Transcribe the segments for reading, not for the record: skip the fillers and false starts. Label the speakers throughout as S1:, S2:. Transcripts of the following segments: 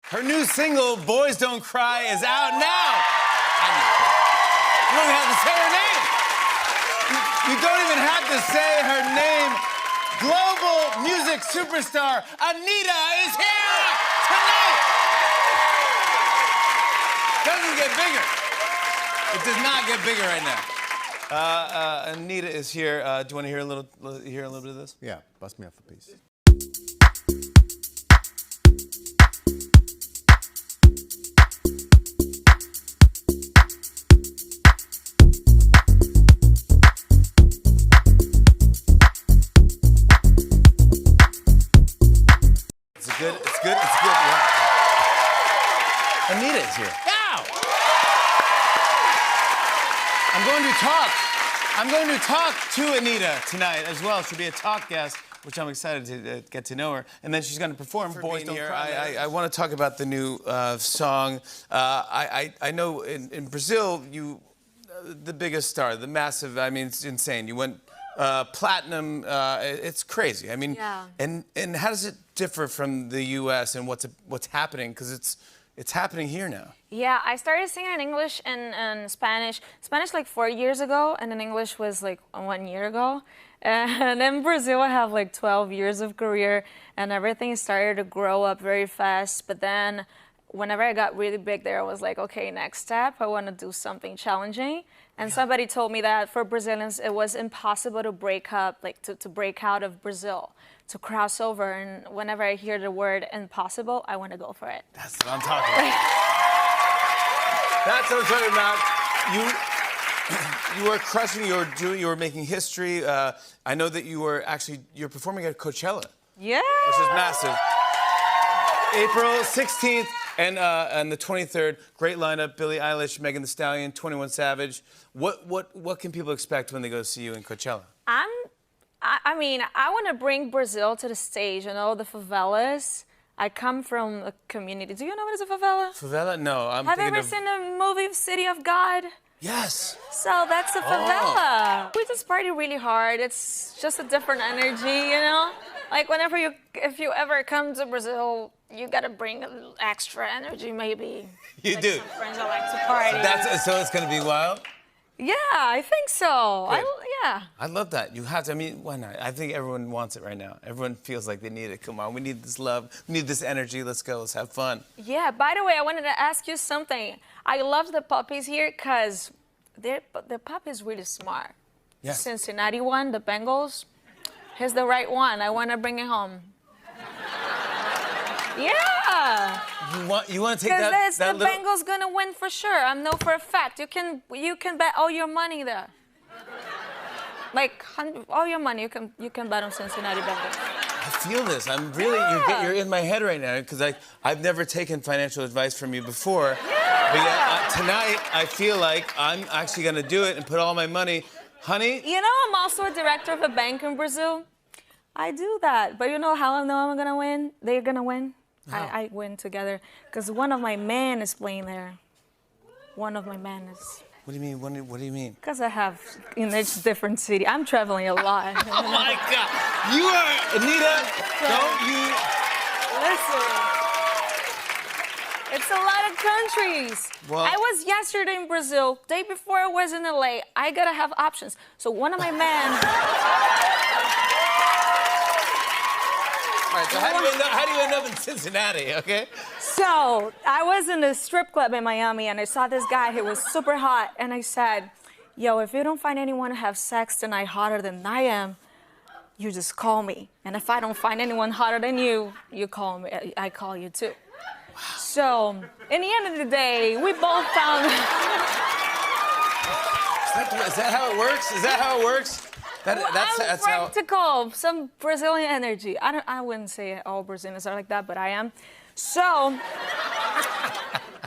S1: Her new single, Boys Don't Cry, is out now. You don't even have to say her name. You don't even have to say her name. Global music superstar Anitta is here tonight. Doesn't get bigger. It does not get bigger right now. Anitta is here. Do you want to hear a little bit of this?
S2: Yeah, bust me up a piece.
S1: It's good, yeah. Anitta is here. Now! I'm going to talk to Anitta tonight as well. She'll be a talk guest, which I'm excited to get to know her. And then she's going to perform Boys Don't Cry. I want to talk about the new song. I know in Brazil, the biggest star, the massive, I mean, it's insane. You went platinum, it's crazy. I mean,
S3: yeah.
S1: And how does it differ from the U.S. and what's happening? Because it's happening here now.
S3: Yeah, I started singing in English and Spanish. Spanish like 4 years ago, and in English was like 1 year ago. And in Brazil, I have like 12 years of career, and everything started to grow up very fast. But then whenever I got really big there, I was like, okay, next step, I want to do something challenging. And somebody told me that for Brazilians, it was impossible to break up, like to break out of Brazil, to cross over. And whenever I hear the word impossible, I want to go for it.
S1: That's what I'm talking about. That's what I'm talking about. You were crushing, you were making history. I know that you're performing at Coachella.
S3: Yeah.
S1: Which is massive. April 16th and the 23rd. Great lineup. Billie Eilish, Megan Thee Stallion, 21 Savage. What can people expect when they go see you in Coachella?
S3: I mean, I want to bring Brazil to the stage, you know, the favelas. I come from a community. Do you know what is a favela?
S1: Favela? No,
S3: Have you ever seen the movie City of God?
S1: Yes.
S3: So that's a favela. We just party really hard. It's just a different energy, you know? Like if you ever come to Brazil, you gotta bring a little extra energy, maybe.
S1: You
S3: like
S1: do.
S3: Some friends that like to party.
S1: So it's gonna be wild?
S3: Yeah, I think so. Yeah.
S1: I love that. You have to. I mean, why not? I think everyone wants it right now. Everyone feels like they need it. Come on, we need this love. We need this energy. Let's go. Let's have fun.
S3: Yeah. By the way, I wanted to ask you something. I love the puppies here because the puppy is really smart.
S1: Yes.
S3: Cincinnati one, the Bengals. He's the right one. I want to bring it home. Yeah.
S1: You want to take that
S3: Because the
S1: little...
S3: Bengals gonna win for sure. I know for a fact. You can bet all your money there. Like all your money, you can bet on Cincinnati Bengals.
S1: I feel this. I'm really you're in my head right now because I've never taken financial advice from you before.
S3: Yeah.
S1: But yet tonight I feel like I'm actually gonna do it and put all my money, honey.
S3: You know, I'm also a director of a bank in Brazil. I do that, but you know how I know I'm gonna win? They're gonna win. I win together because one of my men is playing there. One of my men is.
S1: What do you mean? What do you mean?
S3: Because I have in each different city. I'm traveling a lot.
S1: Oh my God! You are Anitta. Don't you?
S3: Listen. It's a lot of countries.
S1: Well,
S3: I was yesterday in Brazil. Day before I was in LA. I gotta have options. So one of my men.
S1: All right, so how do you end up in Cincinnati, okay?
S3: So I was in a strip club in Miami and I saw this guy who was super hot and I said, yo, if you don't find anyone to have sex tonight hotter than I am, you just call me. And if I don't find anyone hotter than you, you call me. I call you too. Wow. So in the end of the day, we both found...
S1: Is that how it works? Is that how it works?
S3: That's practical, some Brazilian energy. I wouldn't say all Brazilians are like that, but I am. So,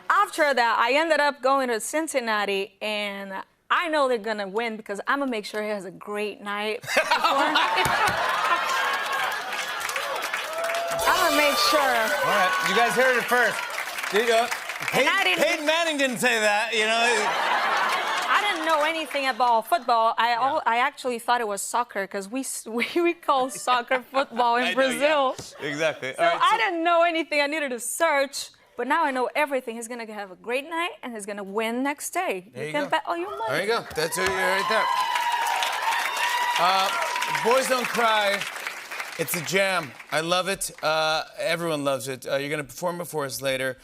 S3: after that, I ended up going to Cincinnati, and I know they're gonna win because I'm gonna make sure he has a great night. I'm gonna make sure.
S1: All right, you guys heard it first. There you go. Peyton Manning didn't say that, you know.
S3: I didn't know anything about football. I actually thought it was soccer because we call soccer football in Brazil.
S1: Yeah. Exactly.
S3: So I didn't know anything. I needed to search. But now I know everything. He's gonna have a great night, and he's gonna win next day.
S1: There you
S3: can
S1: go.
S3: bet all your money.
S1: There you go. That's it right there. Boys Don't Cry. It's a jam. I love it. Everyone loves it. You're going to perform it for us later.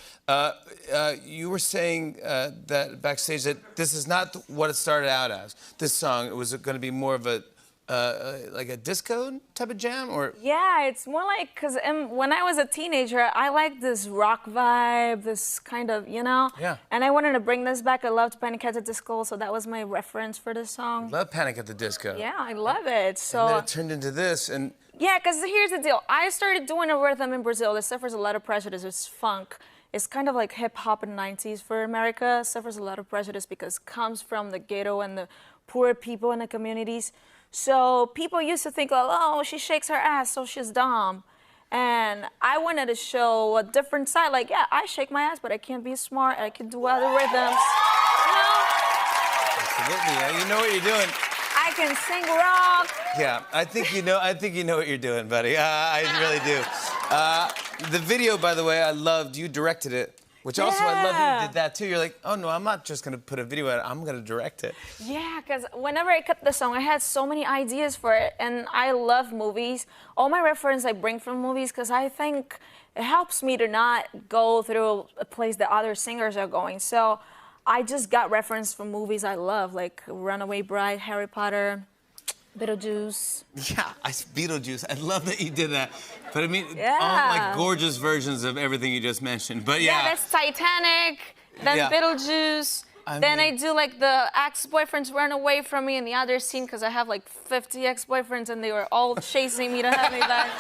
S1: You were saying that backstage that this is not what it started out as. This song, was it going to be more of a like a disco type of jam, or?
S3: Yeah, it's more like, because when I was a teenager, I liked this rock vibe, this kind of, you know?
S1: Yeah.
S3: And I wanted to bring this back. I loved Panic at the Disco, so that was my reference for this song.
S1: Love Panic at the Disco.
S3: Yeah, I love it. So.
S1: And then it turned into this, and.
S3: Yeah, because here's the deal. I started doing a rhythm in Brazil that suffers a lot of prejudice. It's funk. It's kind of like hip-hop in the 90s for America. Suffers a lot of prejudice because it comes from the ghetto and the poor people in the communities. So people used to think, like, oh, she shakes her ass, so she's dumb. And I wanted to show a different side. Like, yeah, I shake my ass, but I can't be smart. I can do other rhythms. You know?
S1: Absolutely. Yeah, you know what you're doing.
S3: I can sing rock.
S1: Yeah, I think you know what you're doing, buddy. I really do. The video, by the way, I loved. You directed it, which also I love that you did that too. You're like, oh no, I'm not just gonna put a video out. I'm gonna direct it.
S3: Yeah, because whenever I cut the song, I had so many ideas for it, and I love movies. All my reference I bring from movies because I think it helps me to not go through a place that other singers are going. So I just got reference from movies I love, like Runaway Bride, Harry Potter, Beetlejuice.
S1: Yeah, Beetlejuice. I love that you did that. But I mean,
S3: Yeah.
S1: all like gorgeous versions of everything you just mentioned. But yeah.
S3: Yeah, that's Titanic, then
S1: Yeah.
S3: Beetlejuice. Then I do like the ex-boyfriends run away from me in the other scene because I have like 50 ex-boyfriends and they were all chasing me to have me back.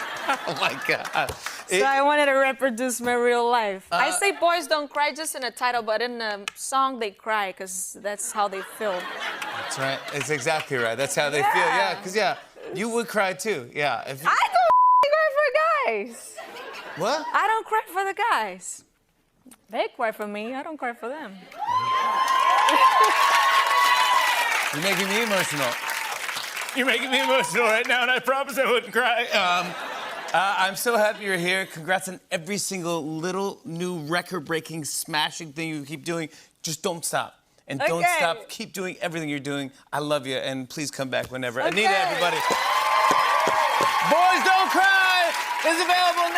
S1: Oh my God.
S3: So I wanted to reproduce my real life. I say boys don't cry just in the title, but in the song they cry because that's how they feel.
S1: That's right. It's exactly right. That's how they feel. Yeah, because you would cry too. Yeah. If you...
S3: I don't cry for guys.
S1: What?
S3: I don't cry for the guys. They cry for me. I don't cry for them.
S1: You're making me emotional. You're making me emotional right now, and I promise I wouldn't cry. I'm so happy you're here. Congrats on every single little new record-breaking, smashing thing you keep doing. Just don't stop. And don't stop. Keep doing everything you're doing. I love you, and please come back whenever.
S3: Okay.
S1: Anitta, everybody. Boys Don't Cry is available now.